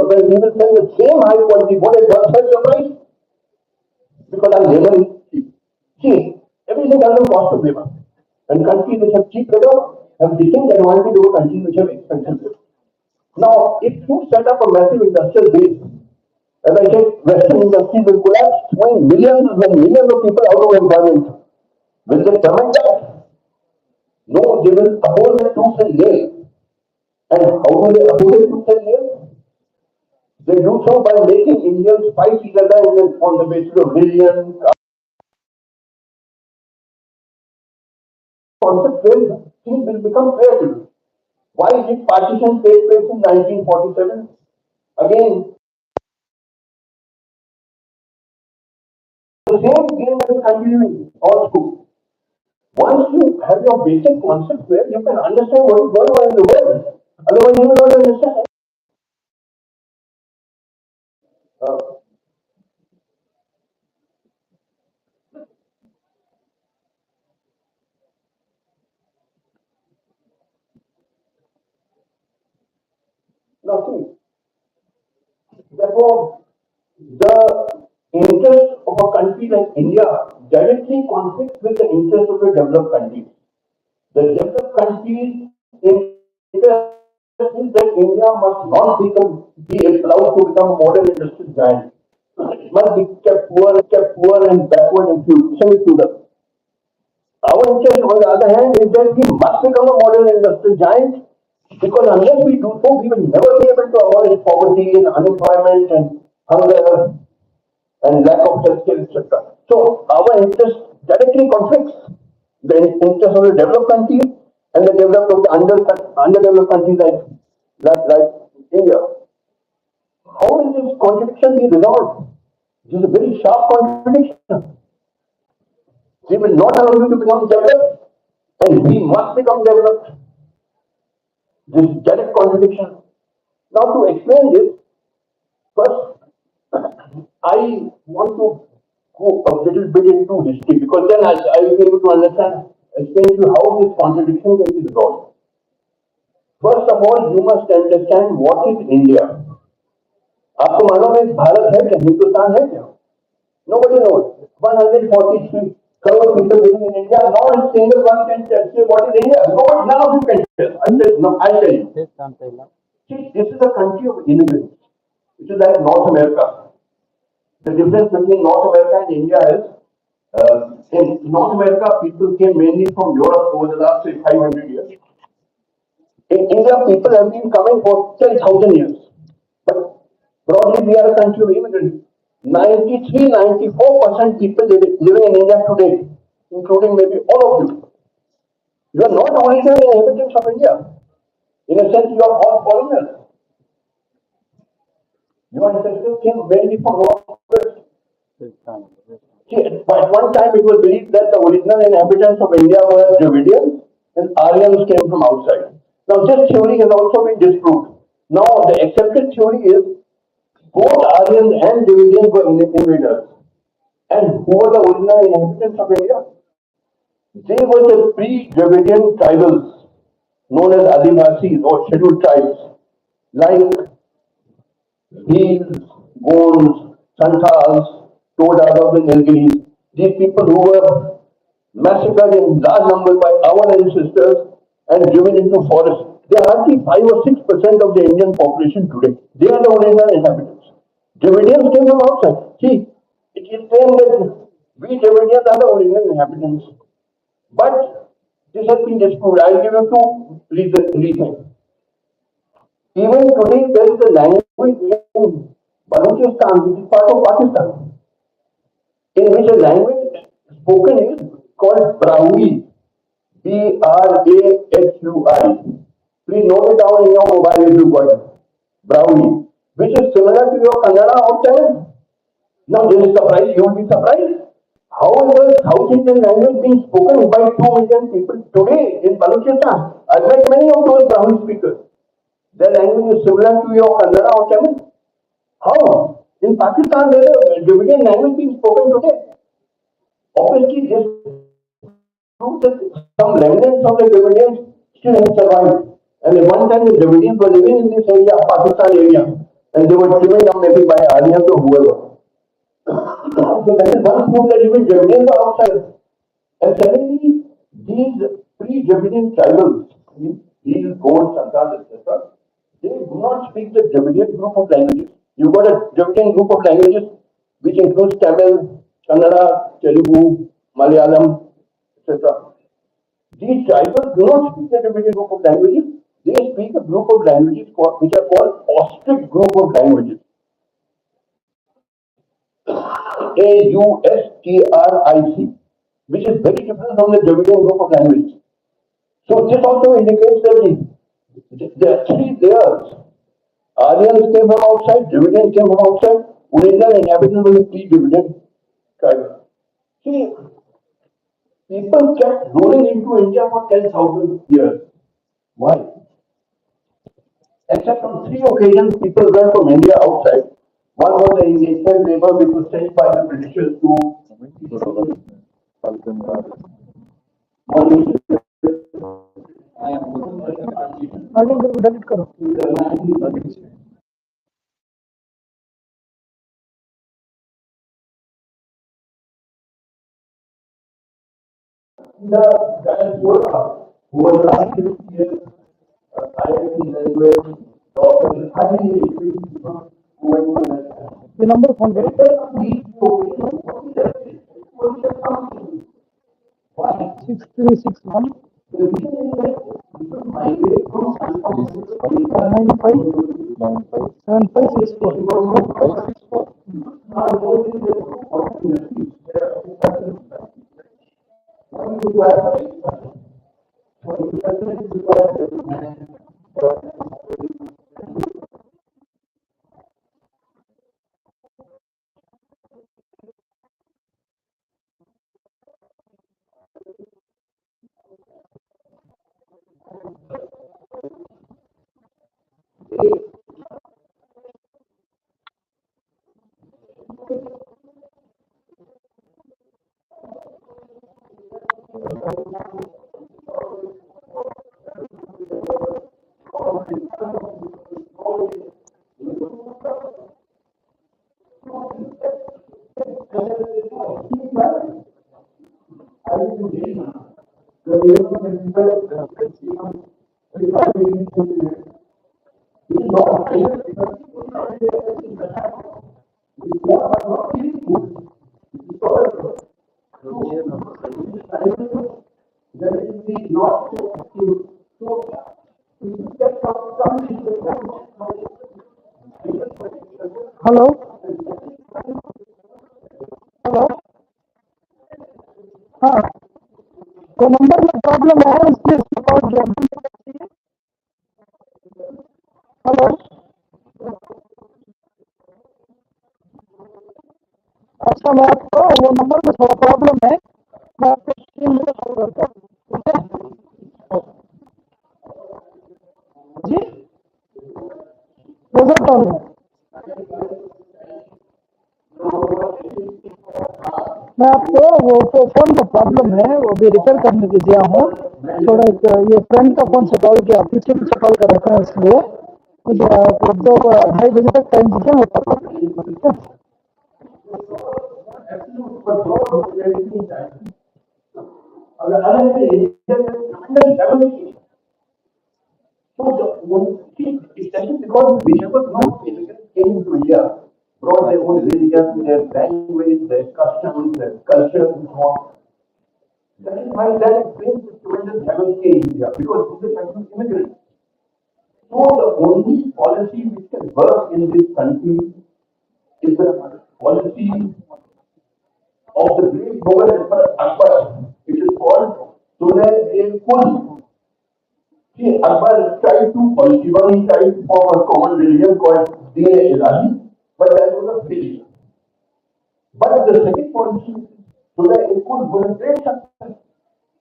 when we will sell the same high quality wood at one third the price because our labor is cheap. See, everything doesn't cost of labor. And countries which have cheap labor have distinct advantage over countries which have expensive labor. Now, if you set up a massive industrial base, as I said, Western industries will collapse, throwing millions and millions of people out of employment. Will they permit that? No, they will oppose it tooth and nail. And how do they oppose it tooth and nail? They do so by making Indians fight each other on the basis of religion, concept where things will become clear to you. Why did partition take place in 1947? Again, the same game is continuing all through. Once you have your basic concept where you can understand what is going on in the world, otherwise you will not understand. Uh, now see, therefore, the interest of a country like India directly conflicts with the interest of the developed countries. The developed countries' interest is that India must not be allowed to become a modern industrial giant. It must be kept poor and backward and feudal. Our interest, on the other hand, is that we must become a modern industrial giant because unless we do so, we will never be able to avoid poverty and unemployment and hunger and lack of healthcare, etc. So our interest directly conflicts the interest of the developed countries and the developed of the underdeveloped countries like India. How will this contradiction be resolved? This is a very sharp contradiction. We will not allow you to become developed, and we must become developed. This direct contradiction. Now, to explain this, first, I want to go a little bit into history because then I will be able to explain to you how this contradiction can be resolved. First of all, you must understand what is India. आपको मालूम है भारत है क्या हिंदुस्तान है क्या Nobody knows. 143 crore people living in India. Not a single one can say what is India. Nobody, none of you can tell. I'll tell you. See, this is a country of immigrants. It is like North America. The difference between North America and India is in North America, people came mainly from Europe over the last, say, 500 years. In India, people have been coming for 10,000 years. But broadly, we are a country of immigrants. 93-94% people living in India today, including maybe all of you. You are not original inhabitants of India. In a sense, you are all foreigners. Your ancestors came mainly from Northwest. See, at one time it was believed that the original inhabitants of India were Dravidians and Aryans came from outside. Now, this theory has also been disproved. Now, the accepted theory is both Aryans and Dravidians were invaders. And who were the original inhabitants of India? They were the pre-Dravidian tribals known as Adivasis or scheduled tribes like Bhils, Gonds, Santals, Todas, and Nilgiris. These people who were massacred in large numbers by our ancestors and driven into forests. They are hardly 5 or 6% of the Indian population today. They are the original inhabitants. Dravidians came from outside. See, it is claimed that we Dravidians are the original inhabitants. But this has been disproved. I'll give you two reasons. Even today, there is a language in Balochistan, which is part of Pakistan, in which a language spoken is called Brahui. Brahui. Please note it down in your mobile if you got it. Brahui, which is similar to your Kannada or Tamil. Now, this is surprise. You will be surprised. How is the South Indian language being spoken by 2 million people today in Balochistan? I've met many of those Brahui speakers. Their language is similar to your Kannada or Tamil. How? In Pakistan, there is a Dravidian language being spoken today. Obviously, this proves that some remnants of the Dravidians still have survived. And at one time, the Dravidians were living in this area, Pakistan area. and they were driven down maybe by Aryans or whoever. So that is one proof that even Dravidians are outsiders. And secondly, these pre-Dravidian tribals, these Gods, Santhals, etc., they do not speak the Dravidian group of languages. You got a Dravidian group of languages which includes Tamil, Kannada, Telugu, Malayalam, etc. These tribals do not speak the Dravidian group of languages. They speak a group of languages which are called Austric group of languages. Austric, which is very different from the Dravidian group of languages. So this also indicates that there are three layers. Aryans came from outside, Dravidians came from outside, original inhabitants were the pre-Dravidian tribes. See, people kept rolling into India for 10,000 years. Why? Except on three occasions, people were from India outside. One was the engagement labor which was sent by the Britishers to the diaspora who was last year, IIT language, doctors, highly educated people who went to that. The number of hundred. Why? 6361. The reason is that people migrate from 9575757564. Now, hello? Hello? हाँ तो number में problem है इसलिए support जल्दी चाहिए. Hello. अच्छा मैं आपको वो नंबर में थोड़ा प्रॉब्लम है, मैं आपको 3 मिनट कॉल करता हूँ. ठीक है जी. कैसा प्रॉब्लम है? मैं आपको वो फोन का प्रॉब्लम है वो भी रिपेयर करने के दिया हूँ. थोड़ा एक ये फ्रेंड का फोन से कॉल किया, पीछे पीछे कॉल कर रखा है इसलिए मुझे आप 2-2:30 बजे तक टाइम दीजिए मैं करता हूँ. ठीक है. Especially because whichever group immigrants came into India brought their own religion, their language, their customs, their culture, and so on. That is why that explains the tremendous diversity in India because this is actually immigrants. So the only policy which can work in this country is the policy of the great Mughal Emperor Akbar, which is called Sule-e-Kul. See, Akbar tried to one, he tried to form a common religion called Deen-e-Ilahi, but that was a failure. But the second policy, Sule-e-Kul, was a great success.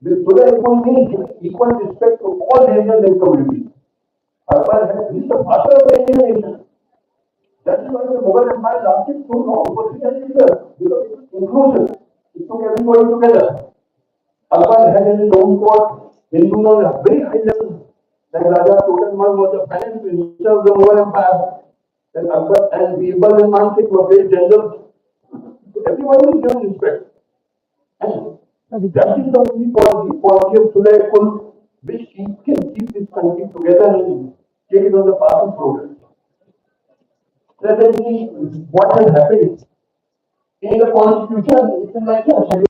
The Sule-e-Kul means giving equal respect to all religions and communities. Akbar had been the father of the Indian nation. That is why the Mughal Empire lasted so long, for 300 years, because it was inclusive. It took everybody together. Akbar had his own court, Hindu on a very high level. Like Raja Totenmal was the finance minister of the Mughal Empire. And Akbar and Birbal and Mansingh were great generals. Everybody was given respect. And that is the only policy of Sulai Kul which can keep this country together and take it on the path of progress. Presently, what has happened in the constitution, it is like a schedule.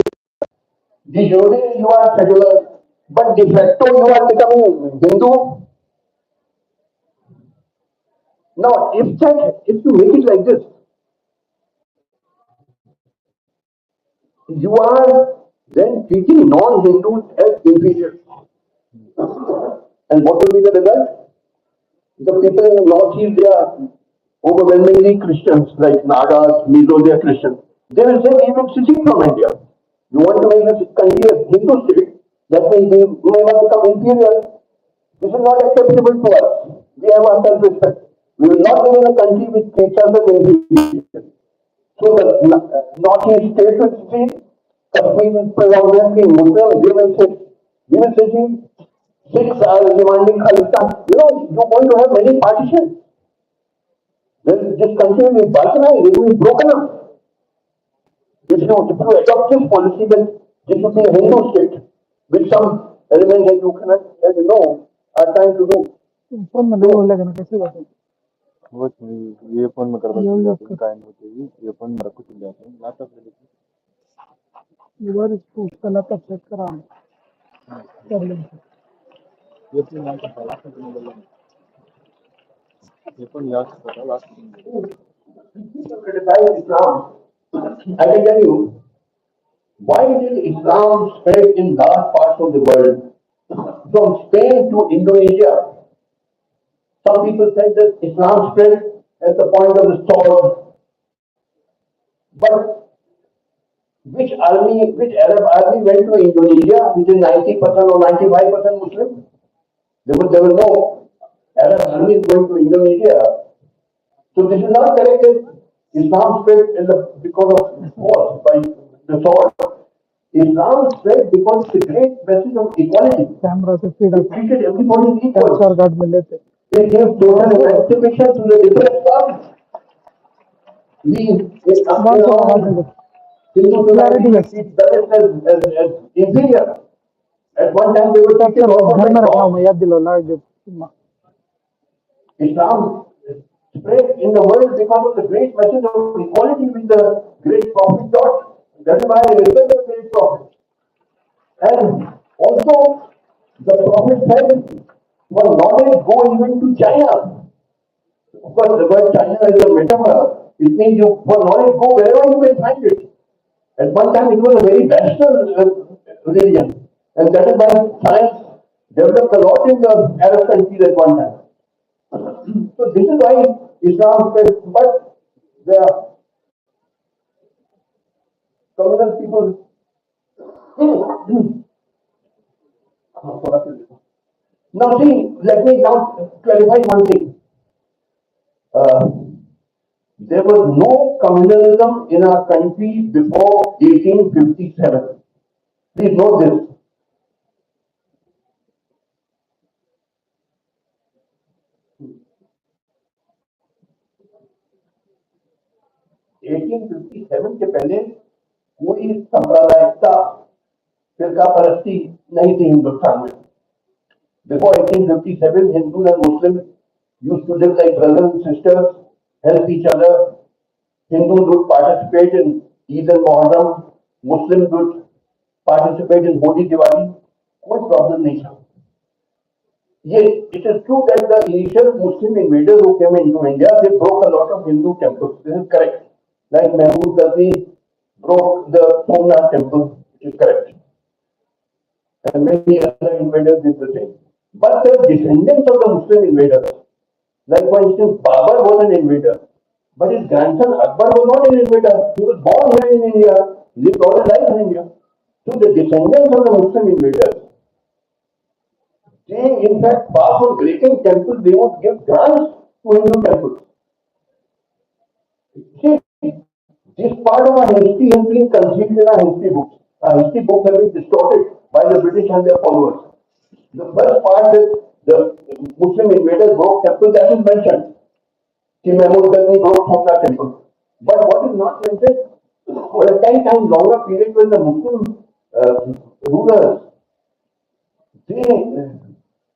De jure you are secular, but de facto you are becoming Hindu. Now, if you make it like this, you are then treating non-Hindus as inferior. And what will be the result? The people in the Northeast, they are overwhelmingly Christians, like Nagas, Mizo, they are Christians. They will say, we will secede from India. You want to make this country a Hindu state, that means we may have become inferior. This is not acceptable to us. We have our self-respect. We will not live in a country which treats us as inferior. So the Northeast states will secede. Kashmir is predominantly Muslim. They will say, we will secede. Sikhs are demanding Khalistan. You're going to have many partitions. Then this country will be balkanized, it will be broken up. If you adopt this policy, then this will be a Hindu state with some elements that you cannot, as you know, are trying to do. Phone में लोग लगे ना कैसे बात है वो ये phone में कर दो टाइम होती ये फोन में रखो चल जाते हैं लैपटॉप ले लीजिए ये बार इसको उसका लैपटॉप चेक करा कर लेंगे ये फोन नाम का लास्ट में बोल ये फोन लास्ट में Criticize Islam. I can tell you, why did Islam spread in large parts of the world? From Spain to Indonesia, some people said that Islam spread at the point of the sword. But which Arab army went to Indonesia, which is 90% or 95% Muslim? There was no Arab army going to Indonesia. So this is not correct that Islam spread because of force, by the sword. Islam spread because it's a great message of equality. Camera से feed It treated everybody equal. Capture card में लेते It gave total emancipation to the depressed classes. बात को आवाज दे Hindu Clarity society है treats Dalits as inferior. At one time they were treated capture also घर में like रखा हूँ gods. मैं याद दिलो लाइट जो Islam spread in the world because of the great message of equality with the great prophet taught. That is why I respect the great prophet. And also, the prophet said, for knowledge go even to China. Of course, the word China is a metaphor. It means you, for knowledge, go wherever you may find it. At one time, it was a very rational religion. And that is why science developed a lot in the Arab countries at one time. So this is why Islam spread. But the communal people, now see, let me now clarify one thing. There was no communalism in our country before 1857. Please note this. 1857 के पहले कोई सांप्रदायिकता फिरका परस्ती नहीं थी हिंदुस्तान में. Before 1857, Hindus and Muslims used to live like brothers and sisters, help each other. Hindus would participate in Eid and Muharram. Muslims would participate in Holi Diwali. कोई problem नहीं था. Yes, it is true that the initial Muslim invaders who came into India, they broke a lot of Hindu temples. This is correct. Like Mahmud Ghazni broke the Somnath temple, which is correct. And many other invaders did the same. But the descendants of the Muslim invaders, like for instance, Babur was an invader, but his grandson Akbar was not an invader. He was born here in India, lived all his life in India. So the descendants of the Muslim invaders, they in fact, apart from breaking temples, they would give grants to Hindu temples. See, this part of our history has been concealed in our history books. Our history books have been distorted by the British and their followers. The first part is the Muslim invaders broke temples, that is mentioned. She Mahmud broke from the temple. But what is not mentioned, for a 10 times longer period when the Muslim rulers, they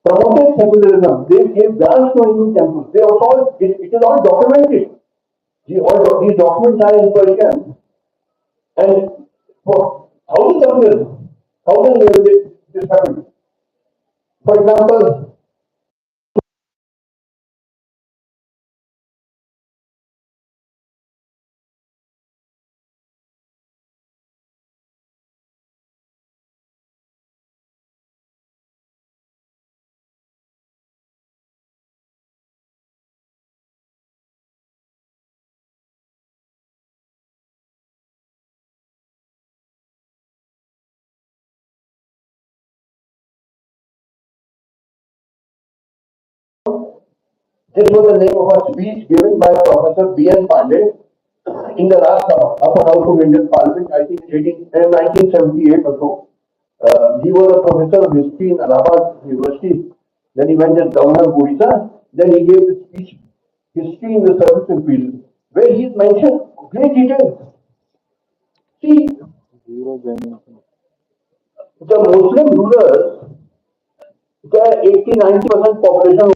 promoted secularism, they gave grants to Hindu temples, they also, it is all documented. These documents are in Persian, and for thousands of years, this happened. For example, this was the name of a speech given by Professor B.N. Pandey in the last upper house of Indian Parliament, I think 1978 or so. He was a professor of history in Allahabad University. Then he went as governor of Odisha. Then he gave the speech, History in the Service of Peace, where he mentioned great details. See, Zero dimension. the Muslim rulers, their 80-90% population